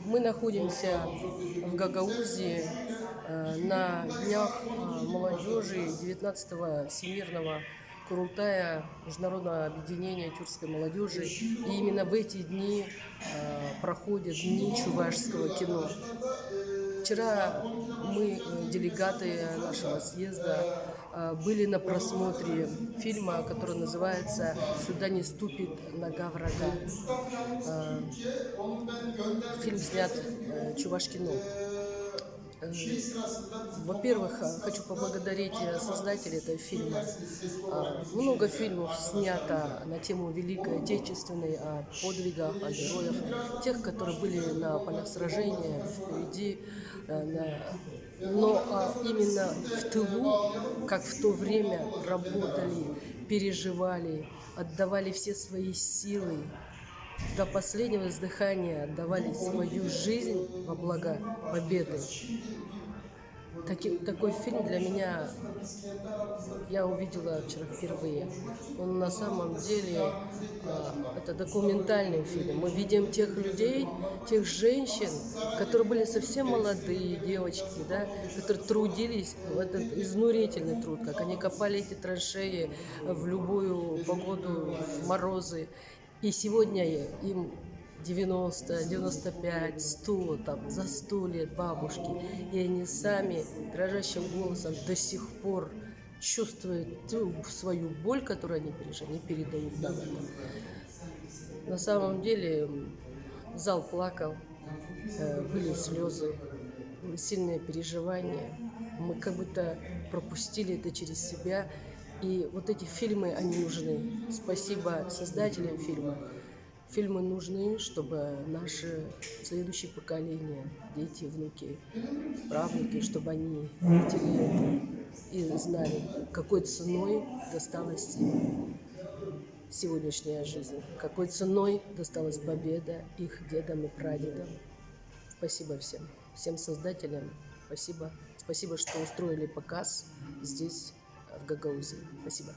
Мы находимся в Гагаузии на днях молодежи 19-го Всемирного Курултая Международного объединения тюркской молодежи. И именно в эти дни проходят Дни чувашского кино. Вчера мы, делегаты нашего съезда, были на просмотре фильма, который называется «Сюда не ступит нога врага». Фильм снят Чувашкино. Во-первых, хочу поблагодарить создателей этого фильма. Много фильмов снято на тему Великой Отечественной, о подвигах, о героях, тех, которые были на полях сражения, впереди. Но именно в тылу, как в то время работали, переживали, отдавали все свои силы, до последнего издыхания отдавали свою жизнь во благо победы. Такой фильм для меня я увидела вчера впервые. Он на самом деле это документальный фильм. Мы видим тех людей, тех женщин, которые были совсем молодые девочки, да, которые трудились в этот изнурительный труд, как они копали эти траншеи в любую погоду, в морозы. И сегодня им 90, 95, 100, за 100 лет бабушки. И они сами дрожащим голосом до сих пор чувствуют ту свою боль, которую они пережили, они передают нам это. На самом деле зал плакал, были слезы, были сильные переживания. Мы как будто пропустили это через себя. И вот эти фильмы, они нужны. Спасибо создателям фильма. Фильмы нужны, чтобы наши следующие поколения, дети, внуки, правнуки, чтобы они видели это и знали, какой ценой досталась им сегодняшняя жизнь, какой ценой досталась победа их дедам и прадедам. Спасибо всем создателям. Спасибо, что устроили показ здесь, в Гагаузии. Спасибо.